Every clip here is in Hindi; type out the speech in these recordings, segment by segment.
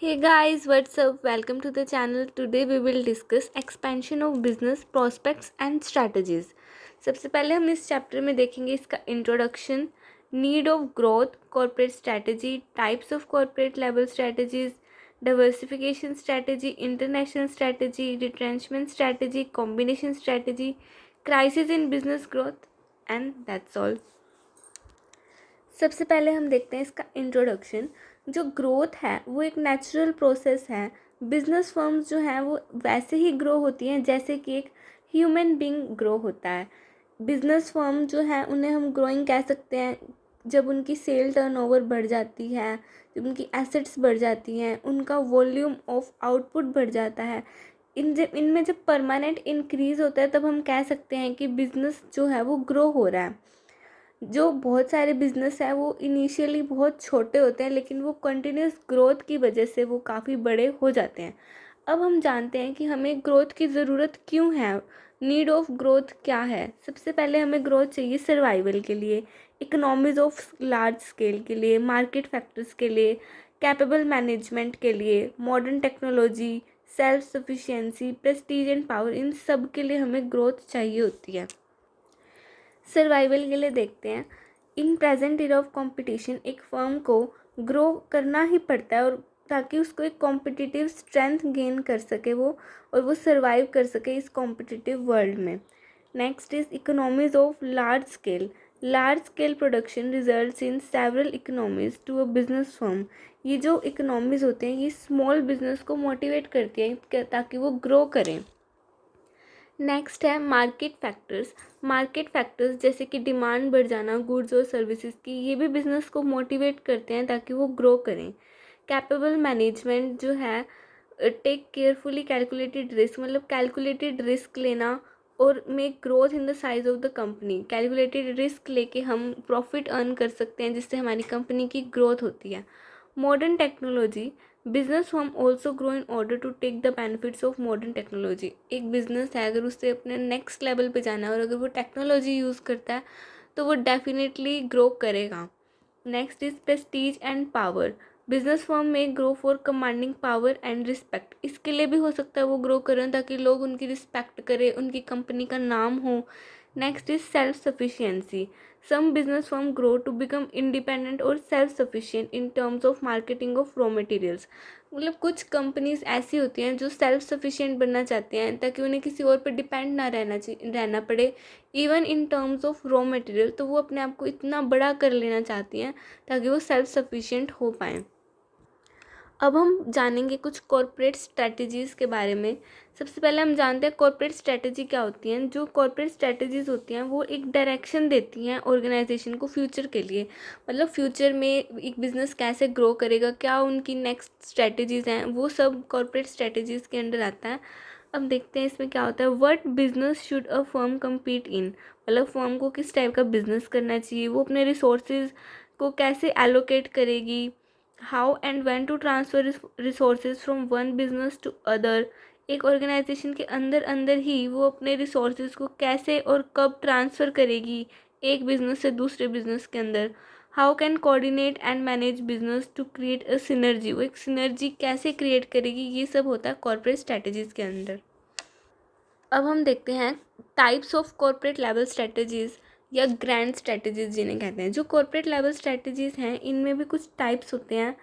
Hey guys, what's up? Welcome to the channel. Today we will discuss expansion of business prospects and strategies. सबसे पहले हम इस चैप्टर में देखेंगे इसका introduction, need of growth, corporate strategy, types of corporate level strategies, diversification strategy, international strategy, retrenchment strategy, combination strategy, crisis in business growth and that's all. सबसे पहले हम देखते हैं इसका इंट्रोडक्शन. जो ग्रोथ है वो एक नेचुरल प्रोसेस है. बिजनेस फर्म्स जो हैं वो वैसे ही ग्रो होती हैं जैसे कि एक ह्यूमन बीइंग ग्रो होता है. बिजनेस फर्म जो है उन्हें हम ग्रोइंग कह सकते हैं जब उनकी सेल टर्नओवर बढ़ जाती है, जब उनकी एसेट्स बढ़ जाती हैं, उनका वॉल्यूम ऑफ आउटपुट बढ़ जाता है. इनमें जब परमानेंट इंक्रीज़ होता है तब हम कह सकते हैं कि बिज़नेस जो है वो ग्रो हो रहा है. जो बहुत सारे बिजनेस हैं वो इनिशियली बहुत छोटे होते हैं लेकिन वो कंटिन्यूस ग्रोथ की वजह से वो काफ़ी बड़े हो जाते हैं. अब हम जानते हैं कि हमें ग्रोथ की ज़रूरत क्यों है, नीड ऑफ ग्रोथ क्या है. सबसे पहले हमें ग्रोथ चाहिए सर्वाइवल के लिए, इकोनॉमीज ऑफ लार्ज स्केल के लिए, मार्केट फैक्टर्स के लिए, कैपेबल मैनेजमेंट के लिए, modern technology, self sufficiency, prestige and power, इन सब के लिए हमें ग्रोथ चाहिए होती है. सर्वाइवल के लिए देखते हैं. In present year of competition एक फर्म को ग्रो करना ही पड़ता है और ताकि उसको एक कॉम्पिटिटिव स्ट्रेंथ गेन कर सके वो, और वो सर्वाइव कर सके इस कॉम्पिटिटिव वर्ल्ड में. Next is economies of large scale production results in several economies to a business firm. ये जो इकोनॉमीज होते हैं ये स्मॉल बिजनेस को मोटिवेट करती हैं ताकि वो ग्रो करें. नेक्स्ट है मार्केट फैक्टर्स जैसे कि डिमांड बढ़ जाना गुड्स और सर्विसेज की, ये भी बिजनेस को मोटिवेट करते हैं ताकि वो ग्रो करें. कैपेबल मैनेजमेंट जो है, टेक केयरफुली कैलकुलेटेड रिस्क, मतलब कैलकुलेटेड रिस्क लेना और make growth in the size of the company. Calculated risk लेके हम प्रॉफिट अर्न कर सकते हैं जिससे हमारी कंपनी की ग्रोथ होती है. Modern technology, business firm also grow in order to take the benefits of modern technology. एक बिजनेस है अगर उससे अपने नेक्स्ट लेवल पे जाना है और अगर वो टेक्नोलॉजी यूज़ करता है तो वो डेफिनेटली ग्रो करेगा. Next is prestige and power. Business firm में grow for commanding power and respect. इसके लिए भी हो सकता है वो ग्रो करें ताकि लोग उनकी रिस्पेक्ट करें, उनकी कंपनी का नाम हो. Next is self sufficiency. Some business firm grow to become independent और self sufficient in terms of marketing of raw materials. मतलब कुछ कंपनीज ऐसी होती हैं जो सेल्फ सफिशिएंट बनना चाहती हैं ताकि उन्हें किसी और पर डिपेंड ना रहना पड़े. Even in terms of raw material तो वो अपने आप को इतना बड़ा कर लेना चाहती हैं ताकि वो सेल्फ सफिशिएंट हो पाएँ. अब हम जानेंगे कुछ कॉर्पोरेट स्ट्रैटेजीज़ के बारे में. सबसे पहले हम जानते हैं कॉर्पोरेट स्ट्रैटेजी क्या होती हैं. जो कॉर्पोरेट स्ट्रैटेजीज़ होती हैं वो एक डायरेक्शन देती हैं ऑर्गेनाइजेशन को फ्यूचर के लिए. मतलब फ्यूचर में एक बिज़नेस कैसे ग्रो करेगा, क्या उनकी नेक्स्ट स्ट्रैटेजीज़ हैं, वो सब कॉर्पोरेट स्ट्रैटेजीज़ के अंडर आता है. अब देखते हैं इसमें क्या होता है. What business should a firm compete in. मतलब फर्म को किस टाइप का बिजनेस करना चाहिए, वो अपने रिसोर्सेज को कैसे एलोकेट करेगी. How and when to transfer resources from one business to other. एक ऑर्गेनाइजेशन के अंदर अंदर ही वो अपने रिसोर्सेज को कैसे और कब ट्रांसफ़र करेगी एक बिज़नेस से दूसरे बिज़नेस के अंदर. How can coordinate and manage business to create a synergy. वो एक सिनर्जी कैसे क्रिएट करेगी, ये सब होता है कॉर्पोरेट स्ट्रैटेजीज़ के अंदर. अब हम देखते हैं types of corporate level strategies या ग्रैंड स्ट्रैटेजीज़ जिन्हें कहते हैं. जो कॉर्पोरेट लेवल स्ट्रैटेजीज़ हैं इनमें भी कुछ टाइप्स होते हैं.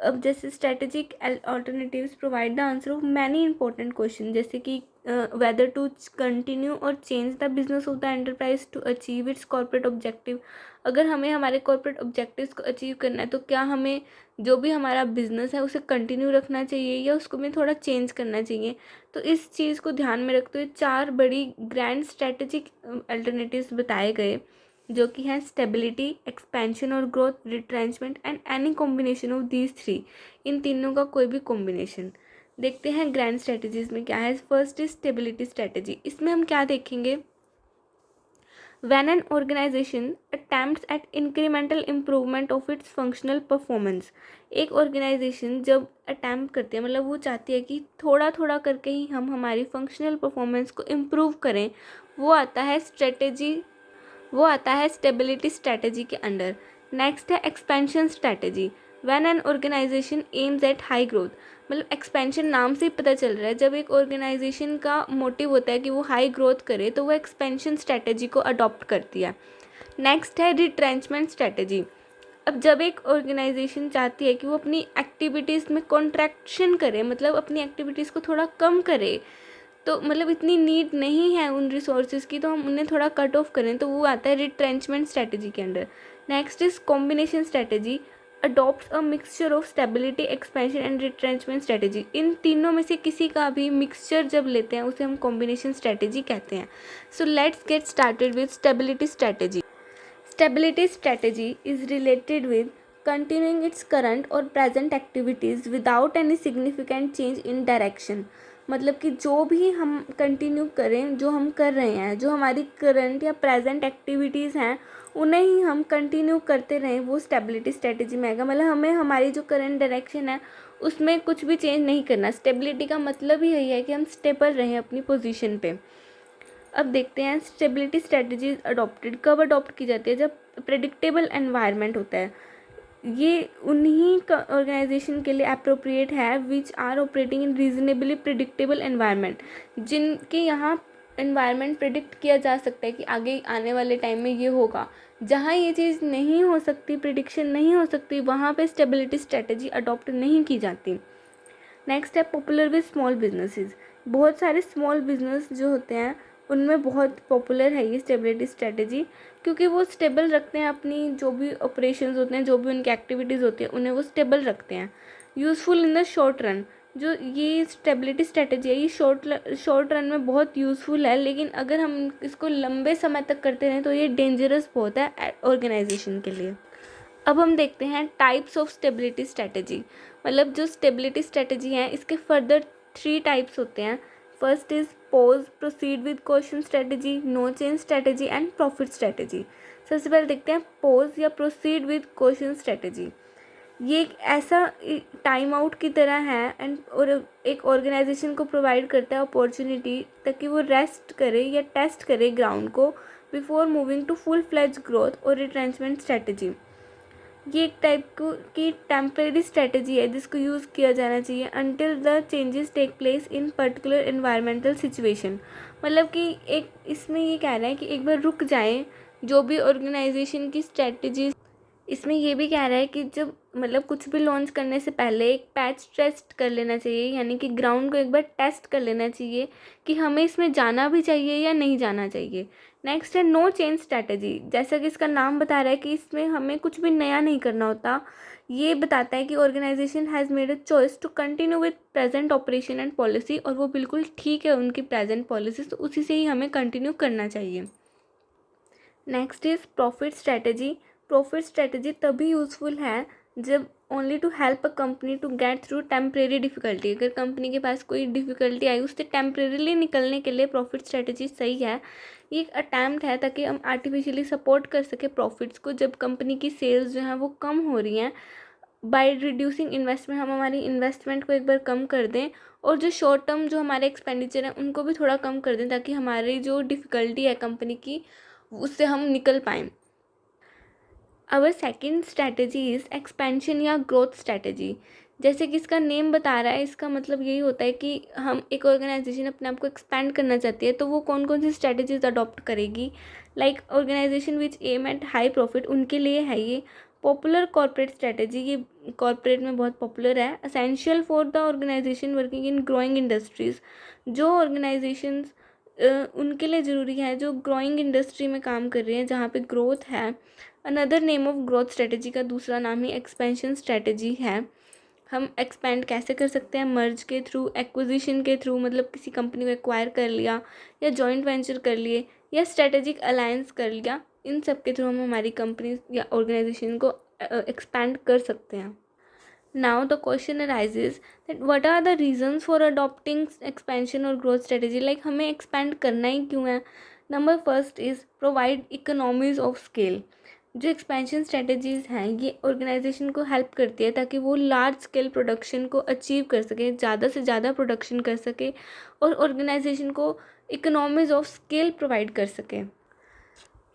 अब जैसे strategic alternatives provide the answer of many important question, जैसे कि वेदर टू कंटिन्यू और change the business of the enterprise to achieve its corporate objective. अगर हमें हमारे कॉर्पोरेट ऑब्जेक्टिव्स को अचीव करना है तो क्या हमें जो भी हमारा बिजनेस है उसे कंटिन्यू रखना चाहिए या उसको में थोड़ा चेंज करना चाहिए. तो इस चीज़ को ध्यान में रखते हुए 4 बड़ी ग्रैंड स्ट्रैटेजिक अल्टरनेटिव्स बताए गए जो कि हैं स्टेबिलिटी, एक्सपेंशन और growth, retrenchment and any combination of these 3. इन तीनों का कोई भी कॉम्बिनेशन. देखते हैं ग्रैंड स्ट्रैटेजीज में क्या है. First is stability strategy. इसमें हम क्या देखेंगे. When an organization attempts at incremental improvement of its functional performance. एक ऑर्गेनाइजेशन जब अटैम्प्ट करती है मतलब वो चाहती है कि थोड़ा थोड़ा करके ही हम हमारी फंक्शनल परफॉर्मेंस को इम्प्रूव करें, वो आता है स्टेबिलिटी स्ट्रैटेजी के अंडर. नेक्स्ट है expansion strategy. When an organization aims at high growth, मतलब एक्सपेंशन नाम से ही पता चल रहा है, जब एक ऑर्गेनाइजेशन का मोटिव होता है कि वो हाई ग्रोथ करे तो वो एक्सपेंशन स्ट्रैटेजी को अडॉप्ट करती है। नेक्स्ट है रिट्रेंचमेंट स्ट्रैटेजी। अब जब एक ऑर्गेनाइजेशन चाहती है कि वो अपनी एक्टिविटीज़ में कॉन्ट्रैक्शन करे, मतलब अपनी एक्टिविटीज़ को थोड़ा कम करे, तो मतलब इतनी नीड नहीं है उन रिसोर्सेज की, तो हम उन्हें थोड़ा कट ऑफ करें, तो वो आता है रिट्रेंचमेंट स्ट्रैटेजी के under. Next is combination strategy, adopt a mixture of stability, expansion and retrenchment strategy. इन तीनों में से किसी का भी मिक्सचर जब लेते हैं उसे हम कॉम्बिनेशन स्ट्रैटेजी कहते हैं। So let's get started with stability strategy. Stability strategy is related with continuing its current or present activities without any significant change in direction। मतलब कि जो भी हम कंटिन्यू करें, जो हम कर रहे हैं, जो हमारी करंट या प्रेजेंट एक्टिविटीज़ हैं उन्हें ही हम कंटिन्यू करते रहें, वो स्टेबिलिटी स्ट्रेटजी में आएगा। मतलब हमें हमारी जो करंट डायरेक्शन है उसमें कुछ भी चेंज नहीं करना। स्टेबिलिटी का मतलब ही यही है कि हम स्टेबल रहें अपनी पोजीशन पे। अब देखते हैं स्टेबिलिटी स्ट्रेटजी अडॉप्टेड कब अडॉप्ट की जाती है, जब प्रेडिक्टेबल एनवायरनमेंट होता है। ये उन्हीं का ऑर्गेनाइजेशन के लिए अप्रोप्रिएट है which are operating in reasonably predictable environment, जिनके यहाँ एनवायरनमेंट प्रिडिक्ट किया जा सकता है कि आगे आने वाले टाइम में ये होगा। जहाँ ये चीज़ नहीं हो सकती, प्रिडिक्शन नहीं हो सकती, वहाँ पे स्टेबिलिटी स्ट्रेटजी अडॉप्ट नहीं की जाती। नेक्स्ट है पॉपुलर विद स्मॉल बिजनेसेस। बहुत सारे स्मॉल बिजनेस जो होते हैं उनमें बहुत पॉपुलर है ये स्टेबिलिटी स्ट्रेटजी, क्योंकि वो स्टेबल रखते हैं अपनी जो भी ऑपरेशंस होते हैं, जो भी उनकी एक्टिविटीज़ होती हैं, उन्हें वो स्टेबल रखते हैं। Useful in the short run, जो ये स्टेबिलिटी स्ट्रेटजी है ये शॉर्ट रन में बहुत यूज़फुल है, लेकिन अगर हम इसको लंबे समय तक करते रहें तो ये डेंजरस बहुत है ऑर्गेनाइजेशन के लिए। अब हम देखते हैं टाइप्स ऑफ स्टेबिलिटी स्ट्रेटजी। मतलब जो स्टेबिलिटी स्ट्रेटजी हैं इसके फर्दर 3 टाइप्स होते हैं। First is pause, proceed with caution strategy, no change strategy and profit strategy. सबसे पहले देखते हैं पॉज या प्रोसीड विद कॉशन स्ट्रेटजी। ये एक ऐसा टाइम आउट की तरह है और एक ऑर्गेनाइजेशन को प्रोवाइड करता है अपॉर्चुनिटी ताकि वो रेस्ट करे या टेस्ट करे ग्राउंड को before moving to full fledge growth और रिट्रेंचमेंट स्ट्रेटजी। ये एक टाइप की टेम्परेरी स्ट्रेटजी है जिसको यूज़ किया जाना चाहिए until the changes take place in particular environmental situation. मतलब कि एक इसमें ये कह रहा है कि एक बार रुक जाएं जो भी ऑर्गेनाइजेशन की स्ट्रेटजी। इसमें ये भी कह रहा है कि जब मतलब कुछ भी लॉन्च करने से पहले एक पैच टेस्ट कर लेना चाहिए, यानी कि ग्राउंड को एक बार टेस्ट कर लेना चाहिए कि हमें इसमें जाना भी चाहिए या नहीं जाना चाहिए। नेक्स्ट है नो चेंज स्ट्रैटेजी। जैसा कि इसका नाम बता रहा है कि इसमें हमें कुछ भी नया नहीं करना होता। ये बताता है कि organization has made a choice to continue with present operation and policy, और वो बिल्कुल ठीक है उनकी प्रेजेंट पॉलिसी, तो उसी से ही हमें कंटिन्यू करना चाहिए। Next is profit strategy. Profit strategy तभी यूज़फुल है जब only to help a company to get through temporary difficulty. अगर कंपनी के पास कोई डिफ़िकल्टी आई उससे टेम्परेरीली निकलने के लिए प्रॉफिट स्ट्रैटेजी सही है। ये एक अटैम्प्ट है ताकि हम आर्टिफिशियली सपोर्ट कर सके प्रॉफिट्स को जब कंपनी की सेल्स जो हैं वो कम हो रही हैं। बाय रिड्यूसिंग इन्वेस्टमेंट हम हमारी इन्वेस्टमेंट को एक बार कम कर दें, और जो शॉर्ट टर्म जो हमारे एक्सपेंडिचर हैं उनको भी थोड़ा कम कर दें ताकि हमारी जो डिफ़िकल्टी है कंपनी की उससे हम निकल पाएँ। Our second strategy is expansion या ग्रोथ स्ट्रैटेजी। जैसे कि इसका नेम बता रहा है, इसका मतलब यही होता है कि हम एक ऑर्गेनाइजेशन अपने आप को एक्सपेंड करना चाहती है तो वो कौन कौन सी स्ट्रैटेजीज अडॉप्ट करेगी। Like organization which aim at high profit, उनके लिए है ये। पॉपुलर कॉर्पोरेट स्ट्रैटेजी, ये कॉर्पोरेट में बहुत पॉपुलर है। Essential for the organization working in growing industries, जो ऑर्गेनाइजेशंस उनके लिए ज़रूरी है जो ग्रोइंग इंडस्ट्री में काम कर रही हैं जहाँ पे ग्रोथ है। Another name of growth strategy का दूसरा नाम ही एक्सपेंशन स्ट्रेटजी है। हम एक्सपेंड कैसे कर सकते हैं, मर्ज के थ्रू, एक्विजिशन के थ्रू, मतलब किसी कंपनी को एक्वायर कर लिया या जॉइंट वेंचर कर लिए या स्ट्रेटेजिक अलायंस कर लिया, इन सब के थ्रू हम हमारी कंपनी या ऑर्गेनाइजेशन को एक्सपेंड कर सकते हैं। Now the question arises that what are the reasons for adopting expansion और growth strategy? Like हमें expand करना ही क्यों है? Number first is provide economies of scale. जो एक्सपेंशन स्ट्रेटजीज़ हैं ये ऑर्गेनाइजेशन को हेल्प करती है ताकि वो लार्ज स्केल प्रोडक्शन को अचीव कर सके, ज़्यादा से ज़्यादा प्रोडक्शन कर सके और ऑर्गेनाइजेशन को इकोनॉमीज ऑफ स्केल प्रोवाइड कर सके।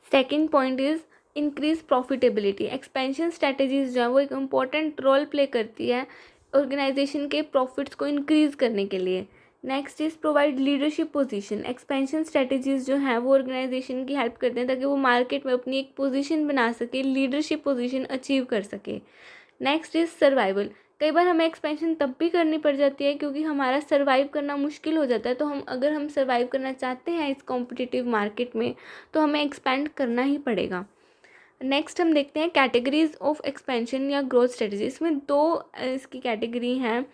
Second point is increase profitability. Expansion strategies जो है वो एक इम्पॉर्टेंट रोल प्ले करती है ऑर्गेनाइजेशन के प्रॉफिट्स को इंक्रीज करने के लिए। Next is provide leadership position. Expansion strategies जो हैं वो ऑर्गेनाइजेशन की हेल्प करते हैं ताकि वो मार्केट में अपनी एक पोजीशन बना सके, लीडरशिप पोजीशन अचीव कर सके। Next is survival. कई बार हमें एक्सपेंशन तब भी करनी पड़ जाती है क्योंकि हमारा सर्वाइव करना मुश्किल हो जाता है, तो अगर हम सर्वाइव करना चाहते हैं इस कॉम्पिटिटिव मार्केट में तो हमें एक्सपेंड करना ही पड़ेगा। नेक्स्ट हम देखते हैं कैटेगरीज ऑफ एक्सपेंशन या ग्रोथ स्ट्रेटजी। इसमें दो इसकी कैटेगरी हैं।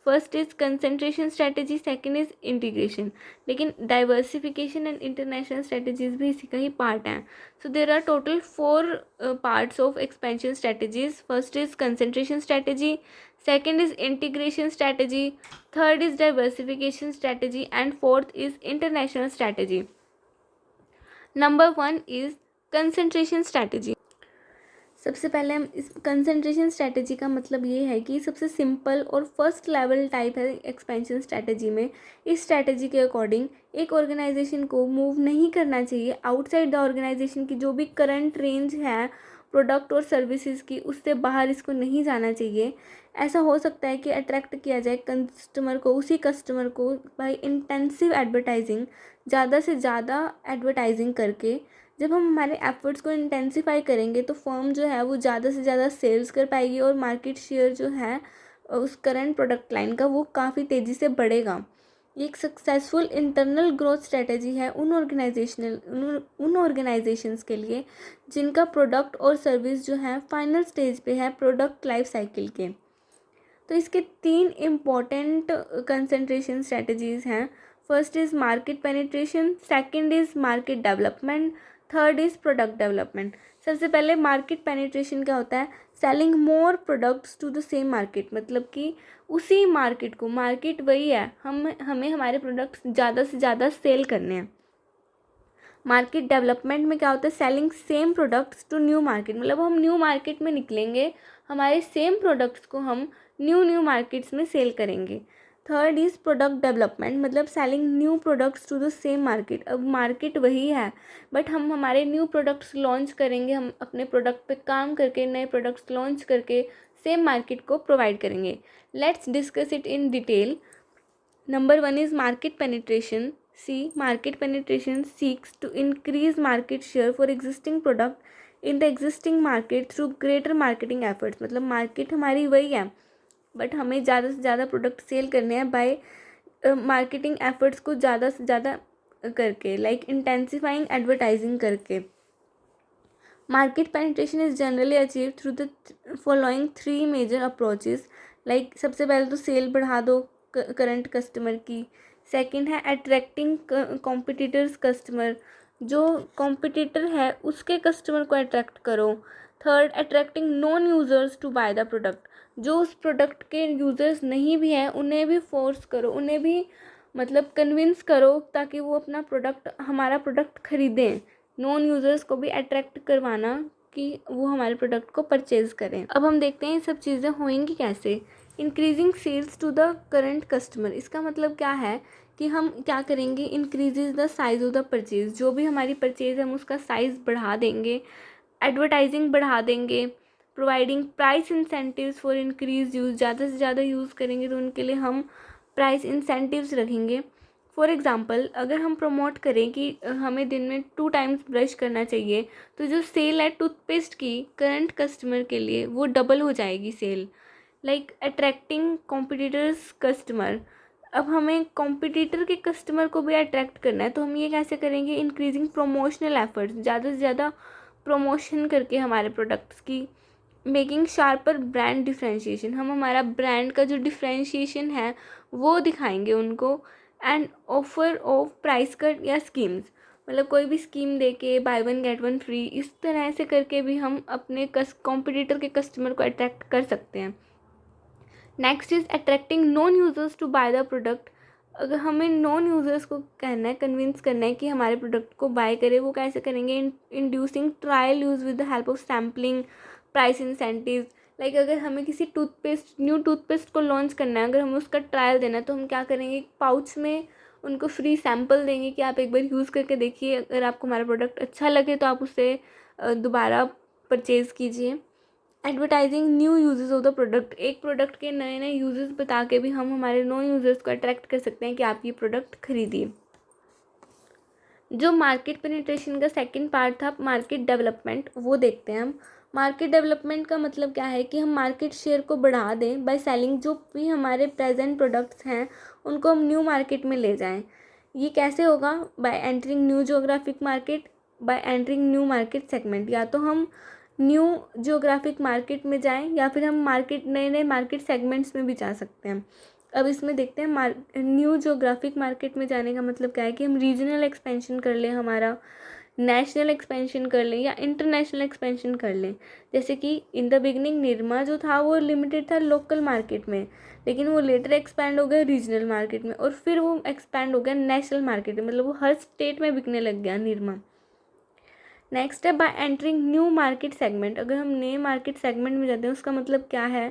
First is concentration strategy, second is integration. लेकिन डाइवर्सिफिकेशन एंड इंटरनेशनल स्ट्रेटजीज भी इसी का ही पार्ट हैं। So there are total 4 parts of expansion strategies. First is concentration strategy, second is integration strategy, third is diversification strategy and fourth is international strategy. Number 1 is concentration strategy. सबसे पहले हम इस कंसंट्रेशन स्ट्रैटेजी का मतलब ये है कि सबसे सिंपल और फर्स्ट लेवल टाइप है एक्सपेंशन स्ट्रैटेजी में। इस स्ट्रैटेजी के अकॉर्डिंग एक ऑर्गेनाइजेशन को मूव नहीं करना चाहिए आउटसाइड द ऑर्गेनाइजेशन की जो भी करंट रेंज है प्रोडक्ट और सर्विसेज की, उससे बाहर इसको नहीं जाना चाहिए। ऐसा हो सकता है कि अट्रैक्ट किया जाए कस्टमर को, उसी कस्टमर को बाय इंटेंसिव एडवर्टाइजिंग, ज़्यादा से ज़्यादा एडवर्टाइजिंग करके। जब हम हमारे एफर्ट्स को इंटेंसिफाई करेंगे तो फर्म जो है वो ज़्यादा से ज़्यादा सेल्स कर पाएगी और मार्केट शेयर जो है उस करंट प्रोडक्ट लाइन का वो काफ़ी तेज़ी से बढ़ेगा। ये एक सक्सेसफुल इंटरनल ग्रोथ स्ट्रेटजी है उन ऑर्गेनाइजेशंस के लिए जिनका प्रोडक्ट और सर्विस जो है फाइनल स्टेज पे है प्रोडक्ट लाइफ साइकिल के। तो इसके 3 इम्पॉर्टेंट कंसंट्रेशन स्ट्रेटजीज़ हैं। First is market penetration, second is market development, third is product development. सबसे पहले मार्केट पेनिट्रेशन क्या होता है? Selling more products to the same market. मतलब कि उसी मार्केट को, मार्केट वही है, हमें हमारे प्रोडक्ट्स ज़्यादा से ज़्यादा सेल करने हैं। मार्केट डेवलपमेंट में क्या होता है? Selling same products to new market. मतलब हम न्यू मार्केट में निकलेंगे, हमारे सेम प्रोडक्ट्स को हम न्यू मार्केट्स में सेल करेंगे। थर्ड इज़ प्रोडक्ट डेवलपमेंट, मतलब selling new products to the same market. अब मार्केट वही है बट हम हमारे न्यू प्रोडक्ट्स लॉन्च करेंगे, हम अपने प्रोडक्ट पे काम करके नए प्रोडक्ट्स लॉन्च करके सेम मार्केट को प्रोवाइड करेंगे। Let's discuss it in detail. Number 1 is market penetration. C. Market penetration seeks to increase market share for existing product in the existing market through greater marketing efforts। मतलब मार्केट हमारी वही है बट हमें ज़्यादा से ज़्यादा प्रोडक्ट सेल करने हैं बाय मार्केटिंग एफर्ट्स को ज़्यादा से ज़्यादा करके, लाइक इंटेंसिफाइंग एडवर्टाइजिंग करके। Market penetration is generally achieve through the following 3 major approaches. Like सबसे पहले तो सेल बढ़ा दो करंट कस्टमर की। सेकंड है अट्रैक्टिंग कॉम्पिटिटर्स कस्टमर, जो कॉम्पिटिटर है उसके कस्टमर को अट्रैक्ट करो। Third, attracting non users to buy the product, जो उस प्रोडक्ट के यूज़र्स नहीं भी हैं उन्हें भी फोर्स करो, उन्हें भी मतलब कन्विंस करो ताकि वो अपना प्रोडक्ट, हमारा प्रोडक्ट ख़रीदें। नॉन यूज़र्स को भी अट्रैक्ट करवाना कि वो हमारे प्रोडक्ट को परचेज़ करें। अब हम देखते हैं ये सब चीज़ें होंगी कैसे। Increasing sales to the current customer, इसका मतलब क्या है कि हम क्या करेंगे? Increases the size of the purchase, जो भी हमारी परचेज़ है हम उसका साइज़ बढ़ा देंगे, एडवर्टाइजिंग बढ़ा देंगे। Providing price incentives for increase use, ज़्यादा से ज़्यादा यूज़ करेंगे तो उनके लिए हम प्राइस इंसेंटिव्स रखेंगे। फॉर एग्ज़ाम्पल, अगर हम प्रमोट करें कि हमें दिन में 2 टाइम्स ब्रश करना चाहिए तो जो सेल है टूथपेस्ट की करंट कस्टमर के लिए वो डबल हो जाएगी sale. Like attracting competitors customer, अब हमें कॉम्पिटिटर के कस्टमर को भी अट्रैक्ट करना है तो हम ये कैसे करेंगे? इंक्रीजिंग प्रोमोशनल एफर्ट्स, ज़्यादा से ज़्यादा प्रमोशन करके हमारे प्रोडक्ट्स की। मेकिंग शार्पर ब्रांड डिफ्रेंशिएशन, हम हमारा ब्रांड का जो डिफ्रेंशिएशन है वो दिखाएंगे उनको। And offer of price cut या स्कीम्स, मतलब कोई भी स्कीम देके बाय 1 गेट 1 फ्री, इस तरह से करके भी हम अपने कॉम्पिटिटर के कस्टमर को अट्रैक्ट कर सकते हैं। Next is attracting non users to buy the product, अगर हमें नॉन यूज़र्स को कहना है, कन्विंस करना है कि हमारे प्रोडक्ट को बाय करें, वो कैसे करेंगे? Inducing trial use with the help of sampling, price incentives. Like अगर हमें किसी न्यू टूथपेस्ट को लॉन्च करना है, अगर हमें उसका ट्रायल देना है तो हम क्या करेंगे? पाउच में उनको फ्री सैम्पल देंगे कि आप एक बार यूज़ करके देखिए, अगर आपको हमारा प्रोडक्ट अच्छा लगे तो आप उसे दोबारा परचेज़ कीजिए। Advertising new uses of the product, एक प्रोडक्ट के नए नए यूजेस बता के भी हम हमारे नो यूजर्स को अट्रैक्ट कर सकते हैं कि आप ये प्रोडक्ट खरीदिए। जो मार्केट पेनिट्रेशन का सेकंड पार्ट था, मार्केट डेवलपमेंट, वो देखते हैं हम। मार्केट डेवलपमेंट का मतलब क्या है कि हम मार्केट शेयर को बढ़ा दें बाय सेलिंग, जो भी हमारे प्रेजेंट प्रोडक्ट्स हैं उनको हम न्यू मार्केट में ले जाएं। ये कैसे होगा? Bye entering new geographic market, bye entering new market segment. या तो हम न्यू जियोग्राफिक मार्केट में जाएं या फिर हम मार्केट नए नए मार्केट सेगमेंट्स में भी जा सकते हैं। अब इसमें देखते हैं न्यू जियोग्राफिक मार्केट में जाने का मतलब क्या है कि हम रीजनल एक्सपेंशन कर लें, हमारा नेशनल एक्सपेंशन कर लें या इंटरनेशनल एक्सपेंशन कर लें। जैसे कि इन द बिगनिंग निरमा जो था वो लिमिटेड था लोकल मार्केट में, लेकिन वो लेटर एक्सपैंड हो गया रीजनल मार्केट में और फिर वो एक्सपैंड हो गया नेशनल मार्केट में, मतलब वो हर स्टेट में बिकने लग गया निरमा। नेक्स्ट है bye entering new market segment. अगर हम नए मार्केट सेगमेंट में जाते हैं उसका मतलब क्या है?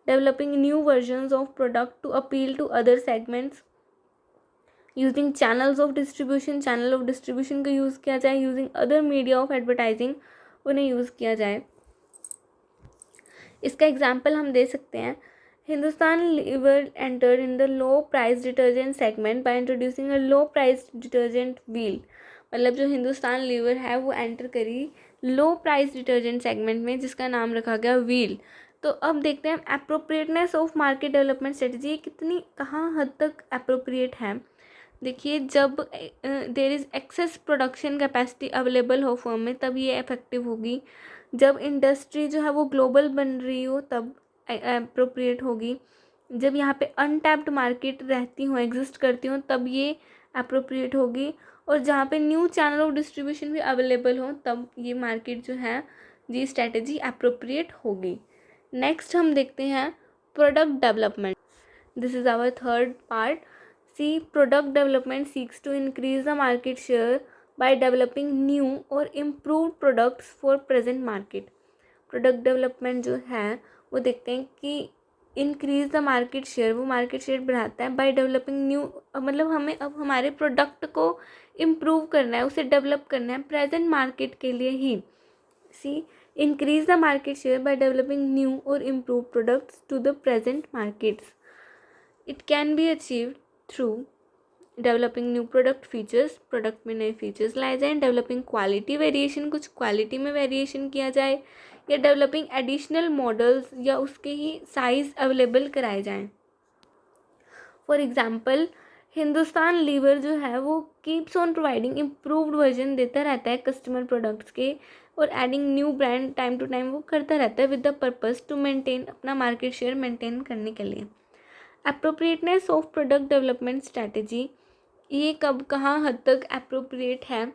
Developing new versions of product to appeal to other segments using channels of distribution, channel of distribution का यूज़ किया जाए, using other media of advertising, उन्हें यूज़ किया जाए। इसका एग्जाम्पल हम दे सकते हैं, Hindustan Lever entered in the low price detergent segment by introducing a low price detergent Wheel. मतलब जो हिंदुस्तान लीवर है वो एंटर करी लो प्राइस डिटर्जेंट सेगमेंट में, जिसका नाम रखा गया व्हील। तो अब देखते हैं appropriateness of market development strategy, कितनी कहाँ हद तक एप्रोप्रिएट है। देखिए, जब there is excess production capacity available हो फर्म में तब ये इफेक्टिव होगी। जब इंडस्ट्री जो है वो ग्लोबल बन रही हो तब अप्रोप्रिएट होगी। जब यहाँ पे अनटैप्ड मार्केट रहती हो, एग्जिस्ट करती हो, तब ये अप्रोप्रिएट होगी। और जहाँ पे न्यू चैनल ऑफ डिस्ट्रीब्यूशन भी अवेलेबल हो तब ये मार्केट जो है, ये स्ट्रैटेजी अप्रोप्रिएट होगी। नेक्स्ट हम देखते हैं product development. This is our third part. See product development seeks to increase the market share by developing new और improved products for present market। Product development जो है वो देखते हैं कि इंक्रीज द मार्केट शेयर, वो मार्केट शेयर बढ़ाता है बाय डेवलपिंग न्यू, मतलब हमें अब हमारे प्रोडक्ट को इम्प्रूव करना है, उसे डेवलप करना है प्रेजेंट मार्केट के लिए ही। See increase the market share by developing new और improve products to the present markets. It can be achieved through developing new product features, product में नए फीचर्स लाए जाएँ, डेवलपिंग क्वालिटी वेरिएशन, कुछ क्वालिटी में वेरिएशन किया जाए, या डेवलपिंग एडिशनल मॉडल्स या उसके ही साइज़ अवेलेबल कराए जाएँ। फॉर एग्जांपल, हिंदुस्तान लीवर जो है वो keeps on providing improved version देता रहता है कस्टमर प्रोडक्ट्स के, और adding new brand time to time वो करता रहता है with the purpose to maintain अपना मार्केट शेयर मेंटेन करने के लिए। Appropriateness of product development strategy, ये कब कहाँ हद तक अप्रोप्रिएट है?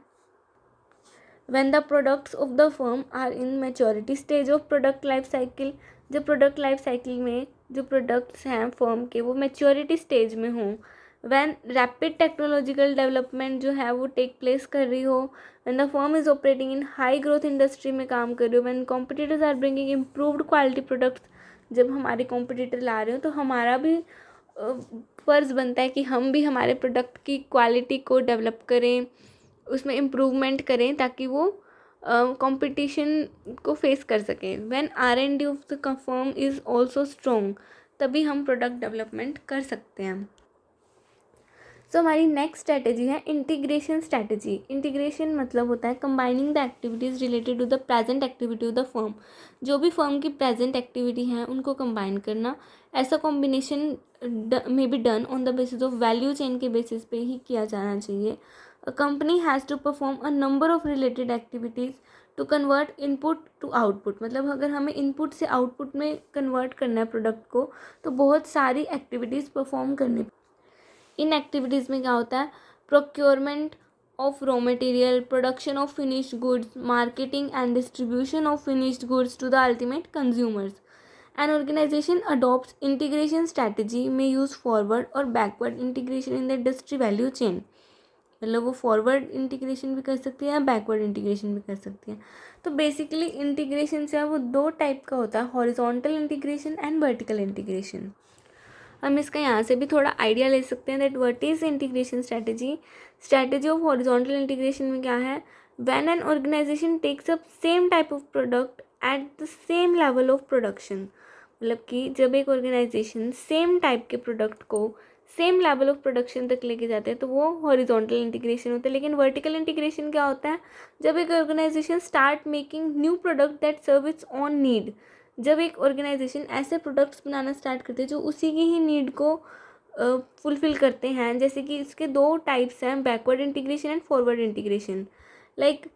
When the products of the firm are in maturity stage of product life cycle. जब प्रोडक्ट लाइफ साइकिल में जो प्रोडक्ट्स हैं फर्म के वो मैच्योरिटी स्टेज में हों। व्हेन रैपिड टेक्नोलॉजिकल डेवलपमेंट जो है वो टेक प्लेस कर रही हो। When the firm is operating in high growth industry में काम कर रही हो। When competitors are bringing improved quality products, जब हमारे कॉम्पिटिटर ला रहे हो तो हमारा भी फ़र्ज़ बनता है कि हम भी हमारे प्रोडक्ट की क्वालिटी को डेवलप करें, उसमें इम्प्रूवमेंट करें ताकि वो कंपटीशन को फेस कर सकें। When R&D of the firm is also strong, तभी हम प्रोडक्ट डेवलपमेंट कर सकते हैं। सो हमारी नेक्स्ट स्ट्रैटेजी है इंटीग्रेशन स्ट्रैटेजी। इंटीग्रेशन मतलब होता है combining the activities related to the present activity of the firm. जो भी फर्म की प्रेजेंट एक्टिविटी हैं उनको कंबाइन करना। ऐसा combination may be done on the basis of value chain के बेसिस पे ही किया जाना चाहिए। A company has to perform a number of related activities to convert input to output. मतलब अगर हमें इनपुट से आउटपुट में कन्वर्ट करना है प्रोडक्ट को, तो बहुत सारी एक्टिविटीज़ परफॉर्म करनी। इन एक्टिविटीज़ में क्या होता है? Procurement of raw material, production of finished goods, marketing and distribution of finished goods to the ultimate consumers. An organization adopts integration strategy may use forward और backward integration in the industry value chain। मतलब वो फॉरवर्ड इंटीग्रेशन भी कर सकती है या बैकवर्ड इंटीग्रेशन भी कर सकती है। तो बेसिकली इंटीग्रेशन जो है वो दो टाइप का होता है, horizontal integration and vertical integration. हम इसका यहाँ से भी थोड़ा आइडिया ले सकते हैं that what is integration strategy. Strategy of horizontal integration में क्या है? When an organization takes up same type of product at the same level of production, मतलब कि जब एक ऑर्गेनाइजेशन सेम टाइप के प्रोडक्ट को सेम लेवल ऑफ प्रोडक्शन तक लेके जाते हैं तो वो हॉरिजॉन्टल इंटीग्रेशन होता है। लेकिन वर्टिकल इंटीग्रेशन क्या होता है? जब एक organization start making new product that serve its own need, जब एक ऑर्गेनाइजेशन ऐसे प्रोडक्ट्स बनाना स्टार्ट करते हैं जो उसी की ही नीड को फुलफ़िल करते हैं। जैसे कि इसके दो टाइप्स हैं, backward integration and forward integration. Like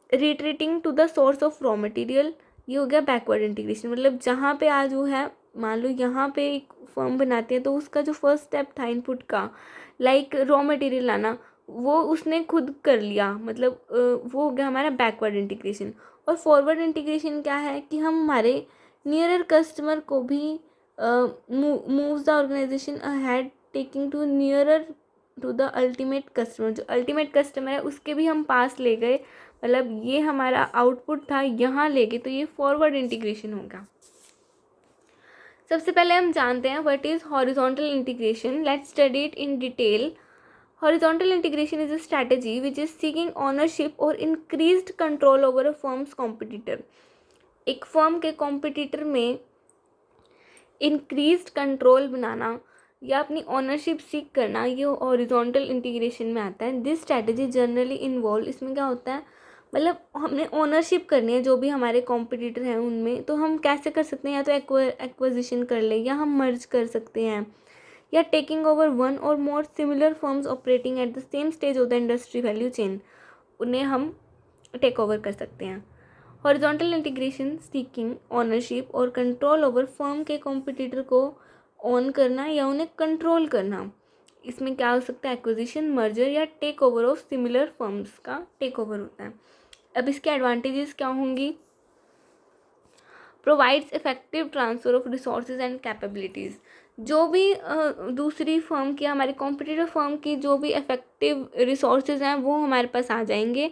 retreating to the source of raw material, ये हो गया बैकवर्ड इंटीग्रेशन। मतलब जहाँ पे आज वो है, मान लो यहाँ पे एक फर्म बनाते हैं तो उसका जो फर्स्ट स्टेप था इनपुट का, लाइक रॉ मटेरियल लाना, वो उसने खुद कर लिया, मतलब वो हो गया हमारा बैकवर्ड इंटीग्रेशन। और फॉरवर्ड इंटीग्रेशन क्या है कि हम हमारे नियरर कस्टमर को भी move the organization ahead, taking to nearer to the ultimate customer, जो अल्टीमेट कस्टमर है उसके भी हम पास ले गए, मतलब ये हमारा आउटपुट था यहाँ लेके, तो ये फॉरवर्ड इंटीग्रेशन होगा। सबसे पहले हम जानते हैं what is horizontal integration. Let's study it in detail. Horizontal integration is a strategy which is seeking ownership और increased control over a firm's competitor. एक फर्म के कॉम्पिटिटर में इंक्रीज्ड कंट्रोल बनाना या अपनी ऑनरशिप सीख करना, ये हॉरिजॉन्टल इंटीग्रेशन में आता है। दिस स्ट्रैटेजी जनरली इन्वॉल्व, इसमें क्या होता है, मतलब हमने ओनरशिप करनी है जो भी हमारे कॉम्पिटिटर हैं उनमें, तो हम कैसे कर सकते हैं, या तो एक्विजिशन कर ले, या हम मर्ज कर सकते हैं, या टेकिंग ओवर वन और more similar firms operating eight the same stage of the industry value chain, उन्हें हम टेक ओवर कर सकते हैं। हॉरिजॉन्टल इंटीग्रेशन सीकिंग ऑनरशिप और कंट्रोल ओवर फर्म के कॉम्पिटिटर को ऑन करना या उन्हें कंट्रोल करना। इसमें क्या हो सकता है, एक्विजिशन, मर्जर या take over of similar firms का टेक ओवर होता है। अब इसके एडवांटेजेस क्या होंगी? Provides effective transfer of resources and capabilities, जो भी दूसरी फर्म की, हमारी कॉम्पिटिटिव फर्म की जो भी इफेक्टिव रिसोर्सेज हैं वो हमारे पास आ जाएंगे।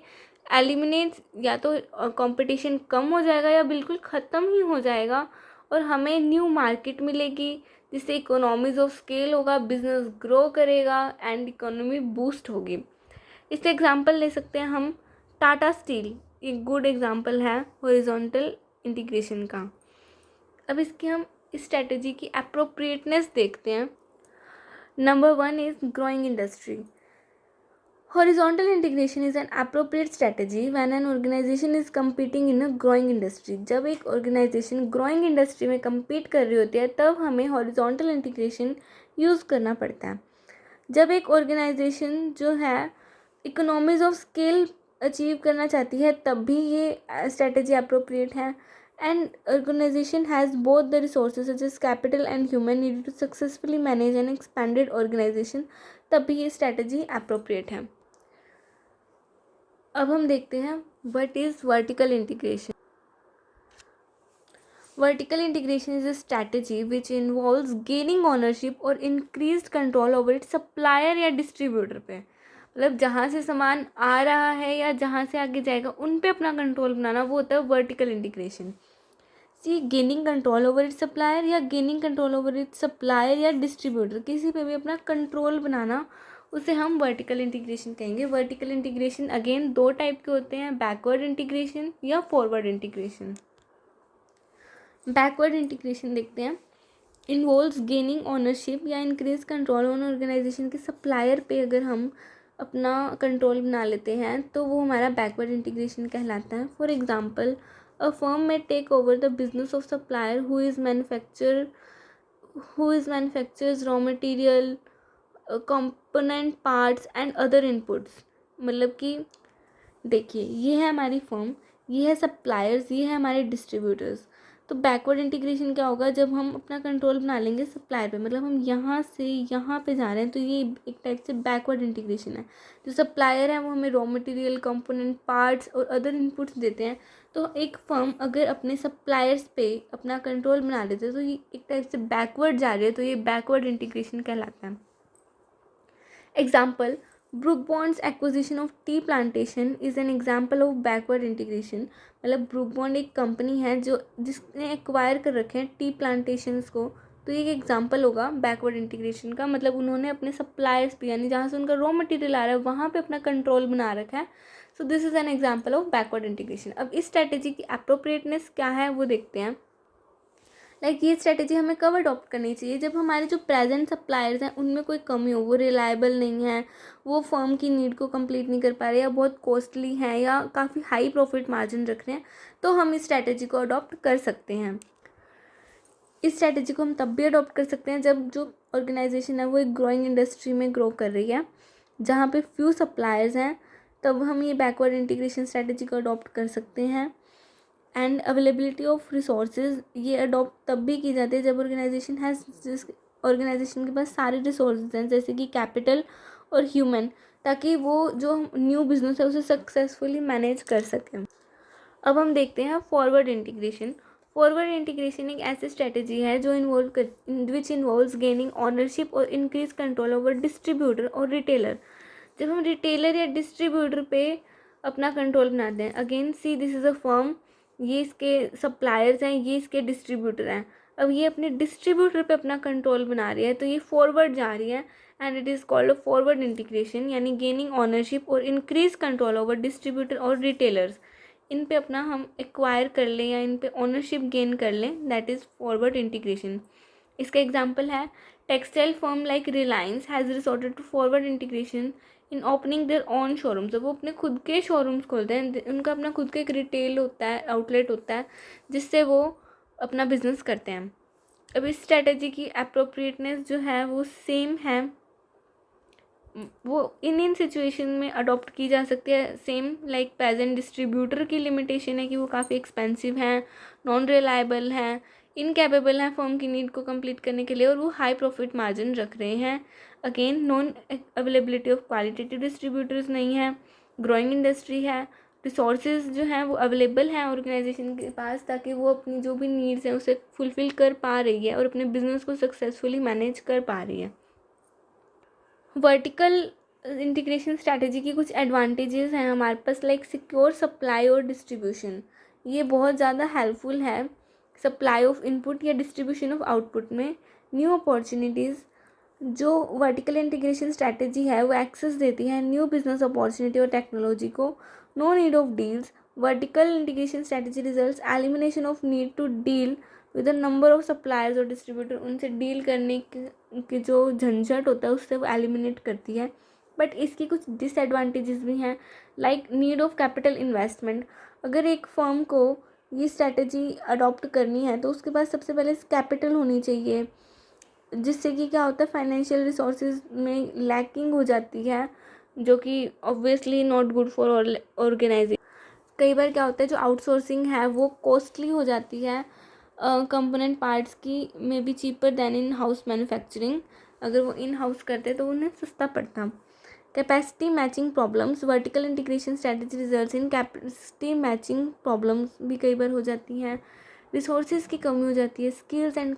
एलिमिनेट्स, या तो कंपटीशन कम हो जाएगा या बिल्कुल ख़त्म ही हो जाएगा, और हमें न्यू मार्केट मिलेगी जिससे इकोनॉमीज ऑफ स्केल होगा, बिजनेस ग्रो करेगा एंड इकोनॉमी बूस्ट होगी। इससे एग्जांपल ले सकते हैं हम टाटा स्टील, एक गुड एग्जांपल है हॉरिजॉन्टल इंटीग्रेशन का। अब इसकी हम स्ट्रेटजी की अप्रोप्रिएटनेस देखते हैं। Number 1 is growing industry. Horizontal integration is an appropriate strategy when an organization is competing in a growing industry. जब एक ऑर्गेनाइजेशन ग्रोइंग इंडस्ट्री में कम्पीट कर रही होती है तब हमें हॉरिजॉन्टल इंटीग्रेशन यूज़ करना पड़ता है। जब एक ऑर्गेनाइजेशन जो है इकोनॉमीज ऑफ स्केल अचीव करना चाहती है तब भी ये स्ट्रेटजी अप्रोप्रिएट है। And organization has both the resources such as capital and human needed to successfully manage an expanded organization, तब भी ये स्ट्रेटजी अप्रोप्रिएट है। अब हम देखते हैं what is vertical integration. Vertical integration is a strategy which involves gaining ownership और increased control over its supplier या डिस्ट्रीब्यूटर पे, मतलब जहाँ से सामान आ रहा है या जहाँ से आगे जाएगा उन पे अपना कंट्रोल बनाना, वो होता है vertical integration. See gaining control over its supplier या gaining control over its supplier या डिस्ट्रीब्यूटर, किसी पे भी अपना कंट्रोल बनाना, उसे हम वर्टिकल इंटीग्रेशन कहेंगे। वर्टिकल इंटीग्रेशन अगेन दो टाइप के होते हैं, बैकवर्ड इंटीग्रेशन या फॉरवर्ड इंटीग्रेशन। बैकवर्ड इंटीग्रेशन देखते हैं, इन्वॉल्व्स गेनिंग ऑनरशिप या इंक्रीज कंट्रोल ऑन ऑर्गेनाइजेशन के सप्लायर पे अगर हम अपना कंट्रोल बना लेते हैं तो वो हमारा बैकवर्ड इंटीग्रेशन कहलाता है। For example, a firm may take over the business of supplier who is manufactures raw material, component parts and other inputs. मतलब कि देखिए, ये है हमारी फर्म, ये है सप्लायर्स, ये है हमारे डिस्ट्रीब्यूटर्स। तो बैकवर्ड इंटीग्रेशन क्या होगा, जब हम अपना कंट्रोल बना लेंगे सप्लायर पे, मतलब हम यहाँ से यहाँ पे जा रहे हैं, तो ये एक टाइप से बैकवर्ड इंटीग्रेशन है। जो सप्लायर है वो हमें रॉ मटेरियल, कंपोनेंट पार्ट्स और अदर इनपुट्स देते हैं। तो एक फर्म अगर अपने सप्लायर्स पे अपना कंट्रोल बना लेते हैं तो ये एक टाइप से बैकवर्ड जा रही है, तो ये बैकवर्ड इंटीग्रेशन कहलाता है। Example, Brooke Bond's acquisition of tea plantation is an example of backward integration. मतलब ब्रुक बॉन्ड एक कंपनी है जो जिसने एक्वायर कर रखे हैं टी प्लांटेशंस को, तो ये एक एग्जांपल होगा बैकवर्ड इंटीग्रेशन का, मतलब उन्होंने अपने सप्लायर्स पे यानी जहाँ से उनका रॉ मटेरियल आ रहा है वहाँ पे अपना कंट्रोल बना रखा है। So this is an example of backward integration. अब इस स्ट्रैटेजी की अप्रोप्रिएटनेस क्या है वो देखते हैं। ये स्ट्रैटेजी हमें कब अडॉप्ट करनी चाहिए, जब हमारे जो प्रेजेंट सप्लायर्स हैं उनमें कोई कमी हो, वो रिलायबल नहीं है, वो फर्म की नीड को कंप्लीट नहीं कर पा रहे, या बहुत कॉस्टली हैं, या काफ़ी हाई प्रॉफिट मार्जिन रख रहे हैं, तो हम इस स्ट्रैटेजी को अडॉप्ट कर सकते हैं। इस स्ट्रैटेजी को हम तब भी अडॉप्ट कर सकते हैं जब जो ऑर्गेनाइजेशन है वो एक ग्रोइंग इंडस्ट्री में ग्रो कर रही है, जहाँ पे फ्यू सप्लायर्स हैं, तब हम ये बैकवर्ड इंटीग्रेशन स्ट्रैटेजी को अडॉप्ट कर सकते हैं। एंड अवेलेबिलिटी ऑफ रिसोर्सेज ये अडॉप्ट तब भी की जाती है जब ऑर्गेनाइजेशन के पास सारे रिसोर्सेज हैं, जैसे कि कैपिटल और ह्यूमन, ताकि वो जो न्यू बिजनेस है उसे सक्सेसफुली मैनेज कर सकें। अब हम देखते हैं फॉरवर्ड इंटीग्रेशन। फॉरवर्ड इंटीग्रेशन एक ऐसी स्ट्रेटेजी है जो विच इन्वॉल्व्स गेनिंग ऑनरशिप और इंक्रीज कंट्रोल ओवर डिस्ट्रीब्यूटर और रिटेलर। जब हम रिटेलर या डिस्ट्रीब्यूटर पे अपना कंट्रोल बनाते हैं, again see this is a firm, ये इसके सप्लायर्स हैं, ये इसके डिस्ट्रीब्यूटर हैं, अब ये अपने डिस्ट्रीब्यूटर पे अपना कंट्रोल बना रही है, तो ये फॉरवर्ड जा रही है and it is called a forward integration, यानी गेनिंग ऑनरशिप और इंक्रीज कंट्रोल ओवर डिस्ट्रीब्यूटर और रिटेलर्स। इन पे अपना हम एक्वायर कर लें या इन पे ओनरशिप गेन कर लें, दैट इज़ फॉरवर्ड इंटीग्रेशन। इसका एग्जांपल है textile firm like Reliance has resorted to forward integration in opening their own showrooms. वो अपने खुद के शोरूम्स खोलते हैं, उनका अपना खुद का एक रिटेल होता है, आउटलेट होता है, जिससे वो अपना बिजनेस करते हैं। अब इस स्ट्रैटेजी की अप्रोप्रिएटनेस जो है वो सेम है, वो इन सिचुएशन में अडॉप्ट की जा सकती है सेम लाइक प्रेजेंट डिस्ट्रीब्यूटर की लिमिटेशन है कि वो काफ़ी एक्सपेंसिव हैं, नॉन रिलायबल हैं, इनकेपेबल हैं फर्म की नीड को कंप्लीट करने के लिए, और वो हाई प्रॉफिट मार्जिन रख रहे हैं। Again non availability of qualitative distributors नहीं है, ग्रोइंग इंडस्ट्री है, रिसोर्सेज जो हैं वो अवेलेबल हैं ऑर्गेनाइजेशन के पास, ताकि वो अपनी जो भी नीड्स हैं उसे फुलफ़िल कर पा रही है और अपने बिजनेस को सक्सेसफुली मैनेज कर पा रही है। वर्टिकल इंटीग्रेशन स्ट्रैटेजी की कुछ एडवांटेजेस हैं हमारे पास, लाइक सिक्योर सप्लाई और डिस्ट्रीब्यूशन। ये बहुत ज़्यादा हेल्पफुल है सप्लाई ऑफ इनपुट या डिस्ट्रीब्यूशन ऑफ आउटपुट में। न्यू अपॉर्चुनिटीज़, जो वर्टिकल इंटीग्रेशन स्ट्रैटेजी है वो एक्सेस देती है न्यू बिजनेस अपॉर्चुनिटी और टेक्नोलॉजी को। No need of deals, vertical integration strategy results elimination of need to deal with the number of suppliers और डिस्ट्रीब्यूटर। उनसे डील करने के जो झंझट होता है उससे वो एलिमिनेट करती है। बट इसकी कुछ डिसएडवांटेजेस भी हैं, like need of capital investment. अगर एक फर्म को ये स्ट्रैटेजी अडॉप्ट करनी है तो उसके पास सबसे पहले कैपिटल होनी चाहिए, जिससे कि क्या होता है फाइनेंशियल रिसोर्सेज में लैकिंग हो जाती है, जो कि obviously not good for organization. कई बार क्या होता है जो आउटसोर्सिंग है वो कॉस्टली हो जाती है, कंपोनेंट पार्ट्स की में भी cheaper then in house manufacturing. अगर वो इन हाउस करते तो उन्हें सस्ता पड़ता। Capacity matching problems, vertical integration strategy results in capacity matching problems भी कई बार हो जाती हैं। रिसोर्सेज की कमी हो जाती है, स्किल्स एंड